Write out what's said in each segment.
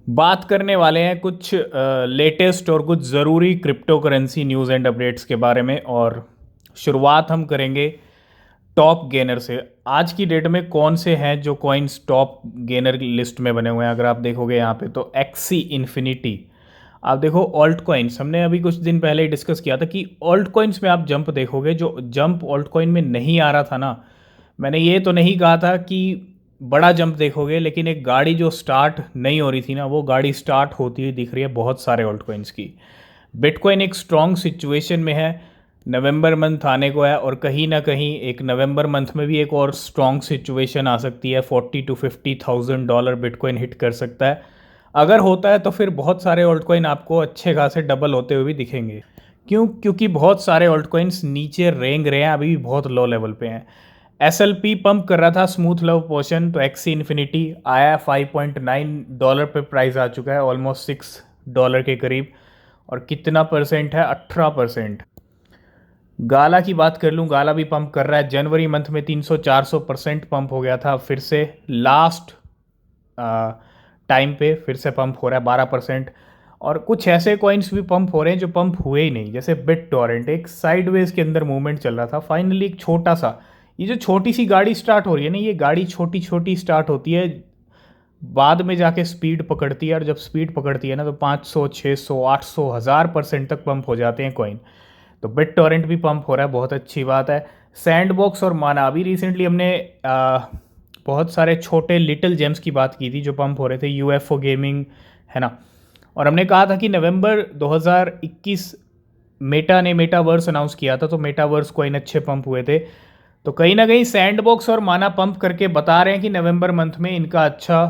बात करने वाले हैं कुछ लेटेस्ट और कुछ ज़रूरी crypto currency news and updates के बारे में। और शुरुआत हम करेंगे टॉप गेनर से। आज की डेट में कौन से हैं जो कॉइन्स टॉप गेनर लिस्ट में बने हुए हैं? अगर आप देखोगे यहाँ पे तो एक्सी इन्फिनिटी। आप देखो ऑल्ट कॉइन्स, हमने अभी कुछ दिन पहले ही डिस्कस किया था कि ऑल्ट कॉइन्स में आप जंप देखोगे, जो जंप ऑल्ट कॉइन में नहीं आ रहा था ना। मैंने ये तो नहीं कहा था कि बड़ा जंप देखोगे, लेकिन एक गाड़ी जो स्टार्ट नहीं हो रही थी ना, वो गाड़ी स्टार्ट होती हुई दिख रही है बहुत सारे ऑल्ट कॉइन्स की। बिटकॉइन एक स्ट्रॉन्ग सिचुएशन में है, नवंबर मंथ आने को है, और कहीं ना कहीं एक नवंबर मंथ में भी एक और स्ट्रॉन्ग सिचुएशन आ सकती है। 40 to 50 thousand dollar bitcoin hit कर सकता है। अगर होता है तो फिर बहुत सारे ऑल्ट कॉइन आपको अच्छे खासे डबल होते हुए भी दिखेंगे। क्यों? क्योंकि बहुत सारे ऑल्ट कॉइन्स नीचे रेंग रहे हैं, अभी भी बहुत लो लेवल पे हैं। एस एल पी पंप कर रहा था स्मूथ लव पोशन, तो एक्सी इन्फिनिटी आया $5.9 पे, प्राइस आ चुका है ऑलमोस्ट $6 के करीब। और कितना परसेंट है? 18%। गाला की बात कर लूँ, गाला भी पंप कर रहा है। जनवरी मंथ में 300-400% पंप हो गया था, फिर से लास्ट टाइम पे फिर से पंप हो रहा है 12%। और कुछ ऐसे कॉइन्स भी पंप हो रहे हैं जो पंप हुए ही नहीं, जैसे बिट टॉरेंट एक साइडवेज के अंदर मूवमेंट चल रहा था, फाइनली एक छोटा सा, ये जो छोटी सी गाड़ी स्टार्ट हो रही है ना, ये गाड़ी छोटी छोटी स्टार्ट होती है, बाद में जाके स्पीड पकड़ती है। और जब स्पीड पकड़ती है ना, तो 500 600 800 1000% तक पंप हो जाते हैं कॉइन। तो बिट टॉरेंट भी पंप हो रहा है, बहुत अच्छी बात है। सैंड बॉक्स और माना, अभी रिसेंटली हमने बहुत सारे छोटे लिटिल जेम्स की बात की थी जो पंप हो रहे थे, यूएफओ गेमिंग, है ना। और हमने कहा था कि नवंबर 2021 मेटा ने मेटावर्स अनाउंस किया था, तो मेटावर्स कॉइन अच्छे पंप हुए थे। तो कहीं ना कहीं सैंडबॉक्स और माना पंप करके बता रहे हैं कि नवंबर मंथ में इनका अच्छा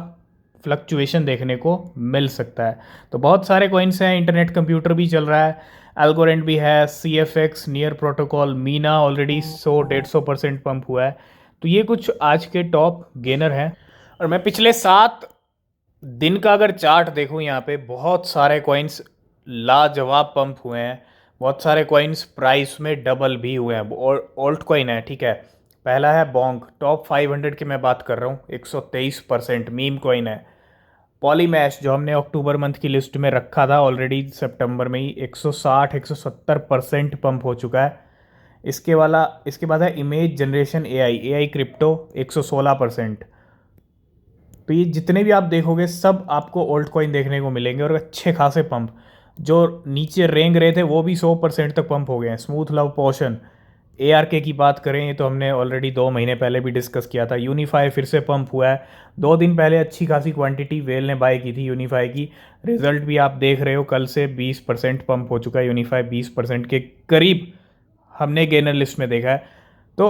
फ्लक्चुएशन देखने को मिल सकता है। तो बहुत सारे कॉइन्स हैं, इंटरनेट कंप्यूटर भी चल रहा है, एल्गोरेंट भी है, C F X, near protocol, Mina already 100-150% pump हुआ है। तो ये कुछ आज के टॉप गेनर हैं। और मैं पिछले 7 दिन का अगर चार्ट देखूं, यहाँ पे बहुत सारे कॉइन्स लाजवाब पंप हुए हैं। बहुत सारे कॉइन्स प्राइस में डबल भी हुए हैं। ओल्ट कॉइन है, ठीक है। पहला है बोंग, टॉप 500 की मैं बात कर रहा हूँ, 123%। मीम कॉइन है। पॉलीमैश जो हमने अक्टूबर मंथ की लिस्ट में रखा था ऑलरेडी सितंबर में ही, 160-170% पंप हो चुका है। इसके बाद है इमेज जनरेशन एआई क्रिप्टो, 116%। तो ये जितने भी आप देखोगे सब आपको ओल्ड कॉइन देखने को मिलेंगे, और अच्छे खासे पंप। जो नीचे रेंग रहे थे वो भी 100% तक पंप हो गए हैं। Smooth love potion, A R K की बात करें, ये तो हमने ऑलरेडी 2 महीने पहले भी डिस्कस किया था। यूनिफाई फिर से पंप हुआ है। 2 दिन पहले अच्छी खासी क्वांटिटी वेल ने बाय की थी यूनिफाई की। रिजल्ट भी आप देख रहे हो, कल से 20% पंप हो चुका है यूनिफाई, 20% के करीब हमने गेनर लिस्ट में देखा है। तो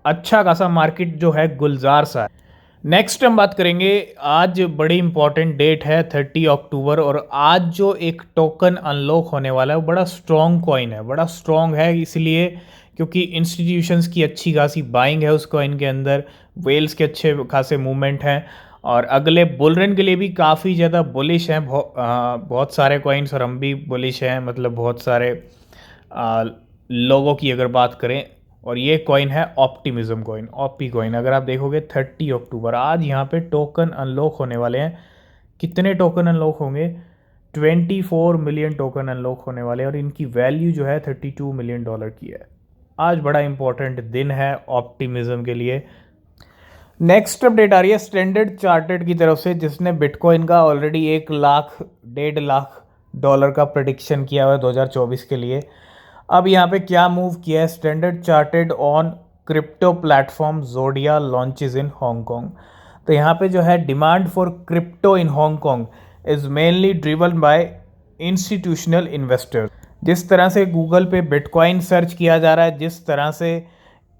अच्छा खासा मार्केट जो है गुलजार सा है। नेक्स्ट हम बात करेंगे, आज बड़ी इंपॉर्टेंट डेट है 30 अक्टूबर, और आज जो एक टोकन अनलॉक होने वाला है वो बड़ा स्ट्रॉन्ग कॉइन है। बड़ा स्ट्रॉन्ग है इसलिए क्योंककि इंस्टीट्यूशंस की अच्छी खासी बाइंग है उस कॉइन के अंदर, वेल्स के अच्छे खासे मूवमेंट हैं, और अगले बुल रन के लिए भी काफ़ी ज़्यादा बुलिश हैं। बहुत सारे कॉइन्स, और हम भी बुलिश हैं, मतलब बहुत सारे आ, लोगों की अगर बात करें। और ये कॉइन है ऑप्टिमिज्म कॉइन, ऑपी कॉइन। अगर आप देखोगे 30 अक्टूबर, आज यहाँ पे टोकन अनलॉक होने वाले हैं। कितने टोकन अनलॉक होंगे? 24 मिलियन टोकन अनलॉक होने वाले हैं, और इनकी वैल्यू जो है $32 मिलियन की है। आज बड़ा इंपॉर्टेंट दिन है ऑप्टिमिज्म के लिए। नेक्स्ट अपडेट आ रही है स्टैंडर्ड चार्टर्ड की तरफ से, जिसने बिटकॉइन का ऑलरेडी 1 लाख 1.5 लाख का प्रडिक्शन किया हुआ है 2024 के लिए। अब यहाँ पे क्या मूव किया है Standard Chartered on crypto platform Zodia launches in Hong Kong. तो यहाँ पे जो है demand for crypto in Hong Kong is mainly driven by institutional investor. जिस तरह से गूगल पे बिटकॉइन सर्च किया जा रहा है, जिस तरह से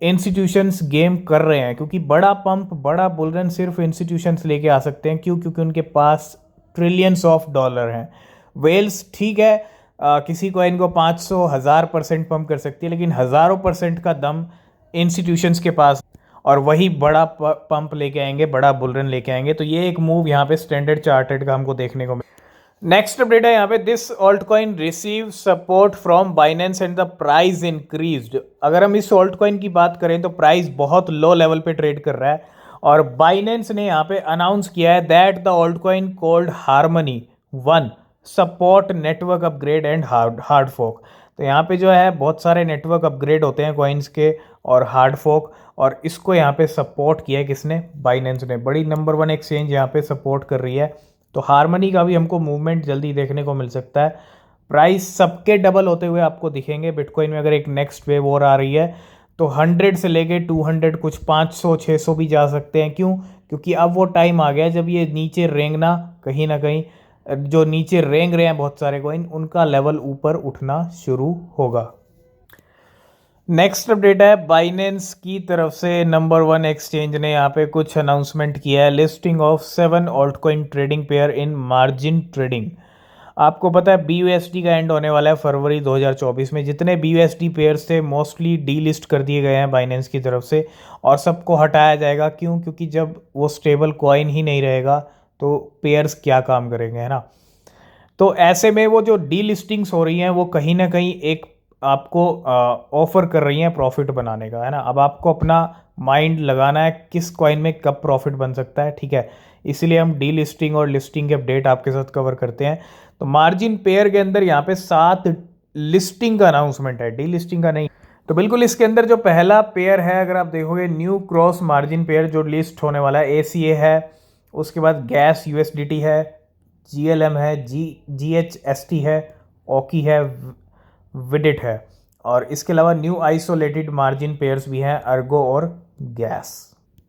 इंस्टीट्यूशंस गेम कर रहे हैं, क्योंकि बड़ा पंप बड़ा बुलरन सिर्फ इंस्टीट्यूशंस लेके आ सकते हैं। क्यों? क्योंकि उनके पास ट्रिलियंस ऑफ डॉलर हैं। वेल्स ठीक है, किसी कॉइन को 500-1000% पंप कर सकती है, लेकिन हज़ारों परसेंट का दम इंस्टीट्यूशंस के पास, और वही बड़ा पंप लेके आएंगे, बड़ा बुलरन लेके आएंगे। तो ये एक मूव यहाँ पे स्टैंडर्ड चार्टर्ड का हमको देखने को मिला। नेक्स्ट अपडेट है यहाँ पे, this alt coin receive support from Binance and the price increased. अगर हम इस ऑल्ट कॉइन की बात करें तो प्राइस बहुत लो लेवल पे ट्रेड कर रहा है, और बाइनेंस ने यहाँ पे अनाउंस किया है that the altcoin called Harmony One support network upgrade and hard fork. तो यहाँ पे जो है बहुत सारे नेटवर्क अपग्रेड होते हैं कॉइन्स के और हार्ड फोक, और इसको यहाँ पे सपोर्ट किया है किसने? बाइनेंस ने। बड़ी नंबर 1 एक्सचेंज यहाँ पे सपोर्ट कर रही है। तो हार्मनी का भी हमको मूवमेंट जल्दी देखने को मिल सकता है। प्राइस सबके डबल होते हुए आपको दिखेंगे। बिटकॉइन में अगर एक नेक्स्ट वेव और आ रही है तो 100 से लेके 200, कुछ 500 600 भी जा सकते हैं। क्यों? क्योंकि अब वो टाइम आ गया जब ये नीचे रेंगना, कहीं ना कहीं जो नीचे रेंग रहे हैं बहुत सारे कॉइन, उनका लेवल ऊपर उठना शुरू होगा। नेक्स्ट अपडेट है बाइनेंस की तरफ से। नंबर 1 एक्सचेंज ने यहाँ पे कुछ अनाउंसमेंट किया है। Listing of 7 alt coin trading pair in margin trading. आपको पता है BUSD का एंड होने वाला है फरवरी 2024 में। जितने BUSD पेयर्स थे मोस्टली डीलिस्ट कर दिए गए हैं बाइनेंस की तरफ से, और सबको हटाया जाएगा। क्यों? क्योंकि जब वो स्टेबल कॉइन ही नहीं रहेगा तो पेयर्स क्या काम करेंगे, है ना। तो ऐसे में वो जो डीलिस्टिंग्स हो रही हैं वो कहीं ना कहीं एक आपको ऑफर कर रही हैं प्रॉफिट बनाने का, है ना। अब आपको अपना माइंड लगाना है किस कॉइन में कब प्रॉफिट बन सकता है, ठीक है। इसलिए हम डीलिस्टिंग और लिस्टिंग के अपडेट आपके साथ कवर करते हैं। तो मार्जिन पेयर के अंदर यहाँ पे 7 लिस्टिंग का अनाउंसमेंट है, डीलिस्टिंग का नहीं। तो बिल्कुल इसके अंदर जो पहला पेयर है, अगर आप देखोगे, न्यू क्रॉस मार्जिन पेयर जो लिस्ट होने वाला है, ACA है। उसके बाद गैस USDT है, GLM है, GHST है, ओकी है, विडिट है, और इसके अलावा न्यू आइसोलेटेड मार्जिन पेयर्स भी हैं, अर्गो और गैस।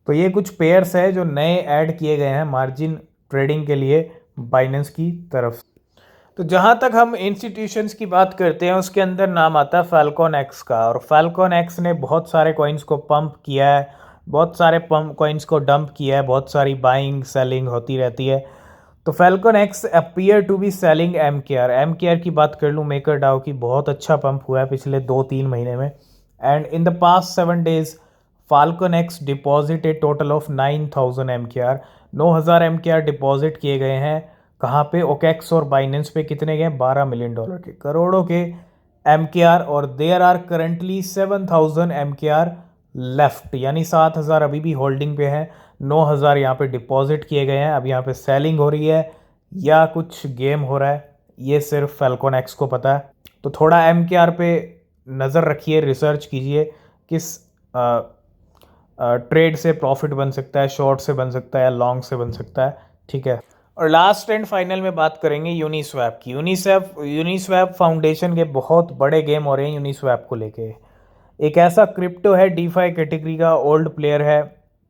तो ये कुछ पेयर्स है जो नए ऐड किए गए हैं मार्जिन ट्रेडिंग के लिए बाइनेंस की तरफ। तो जहाँ तक हम इंस्टीट्यूशंस की बात करते हैं उसके अंदर नाम आता है फैल्कॉन एक्स का। और फैल्कॉन एक्स ने बहुत सारे कॉइन्स को पंप किया है, बहुत सारे पंप कॉइन्स को डंप किया है, बहुत सारी बाइंग सेलिंग होती रहती है। तो Falcon X appear to be selling MKR की बात कर लूँ, मेकर डाओ की, बहुत अच्छा पंप हुआ है पिछले 2-3 महीने में। And in the past 7 days falcon x deposit A total of 9000 MKR। 9000 MKR deposit किए गए हैं। कहाँ पे? OKX और बाइनेंस पे। कितने गए? $12 मिलियन के, करोड़ों के MKR। और there are currently 7000 MKR left, यानी 7000 अभी भी होल्डिंग पे है। 9000 यहाँ पे डिपॉजिट किए गए हैं। अब यहाँ पे सेलिंग हो रही है या कुछ गेम हो रहा है, ये सिर्फ फैल्कॉन एक्स को पता है। तो थोड़ा MKR पे नज़र रखिए, रिसर्च कीजिए किस ट्रेड से प्रॉफिट बन सकता है, शॉर्ट से बन सकता है या लॉन्ग से बन सकता है, ठीक है। और लास्ट एंड फाइनल में बात करेंगे यूनिस्वैप की। यूनिस्वैप फाउंडेशन के बहुत बड़े गेम हो रहे हैं यूनिस्वैप को लेके। एक ऐसा क्रिप्टो है डीफाई कैटेगरी का, ओल्ड प्लेयर है।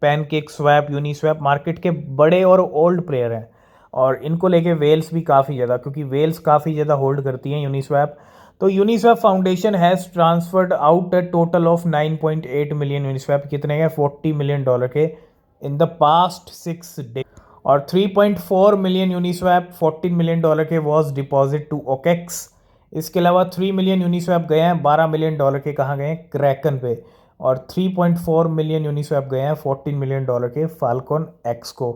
पैनकेक स्वैप, यूनिस्वैप मार्केट के बड़े और ओल्ड प्लेयर हैं, और इनको लेके वेल्स भी काफ़ी ज़्यादा, क्योंकि वेल्स काफ़ी ज़्यादा होल्ड करती हैं यूनिस्वैप। तो Uniswap foundation has transferred out A total of 9.8 million Uniswap. कितने के? $40 मिलियन के इन द पास्ट 6 days। और 3.4 मिलियन यूनिस्वैप, $14 मिलियन के वॉज डिपॉजिट टू OKX। इसके अलावा 3 मिलियन यूनिस्वैप गए हैं, $12 मिलियन के कहाँ गए? क्रैकन पे। और 3.4 मिलियन यूनिस्वैप गए हैं, $14 मिलियन के फाल्कॉन एक्स को।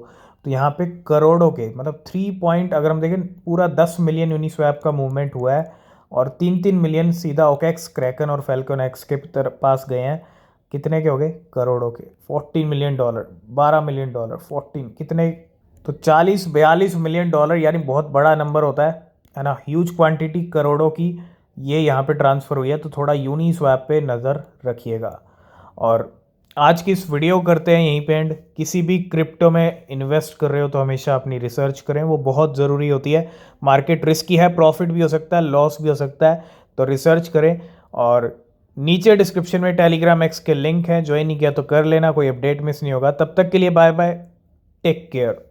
तो यहाँ पे करोड़ों के, मतलब 3 अगर हम देखें पूरा 10 मिलियन यूनिस्वैप का मूवमेंट हुआ है, और 3-3 मिलियन सीधा OKX, क्रैकन और फाल्कॉन एक्स के पास गए हैं। कितने के हो गए? करोड़ों के। $14 मिलियन, $12 मिलियन, 14 कितने? तो 40-42 मिलियन डॉलर, यानी बहुत बड़ा नंबर होता है ना। ह्यूज क्वांटिटी, करोड़ों की ये यहाँ पे ट्रांसफ़र हुई है। तो थोड़ा यूनिस्वैप पे नज़र रखिएगा। और आज की इस वीडियो करते हैं यहीं पे एंड। किसी भी क्रिप्टो में इन्वेस्ट कर रहे हो तो हमेशा अपनी रिसर्च करें, वो बहुत ज़रूरी होती है। मार्केट रिस्की है, प्रॉफिट भी हो सकता है, लॉस भी हो सकता है, तो रिसर्च करें। और नीचे डिस्क्रिप्शन में टेलीग्राम एक्स के लिंक हैं, ज्वाइन नहीं किया तो कर लेना, कोई अपडेट मिस नहीं होगा। तब तक के लिए बाय बाय, टेक केयर।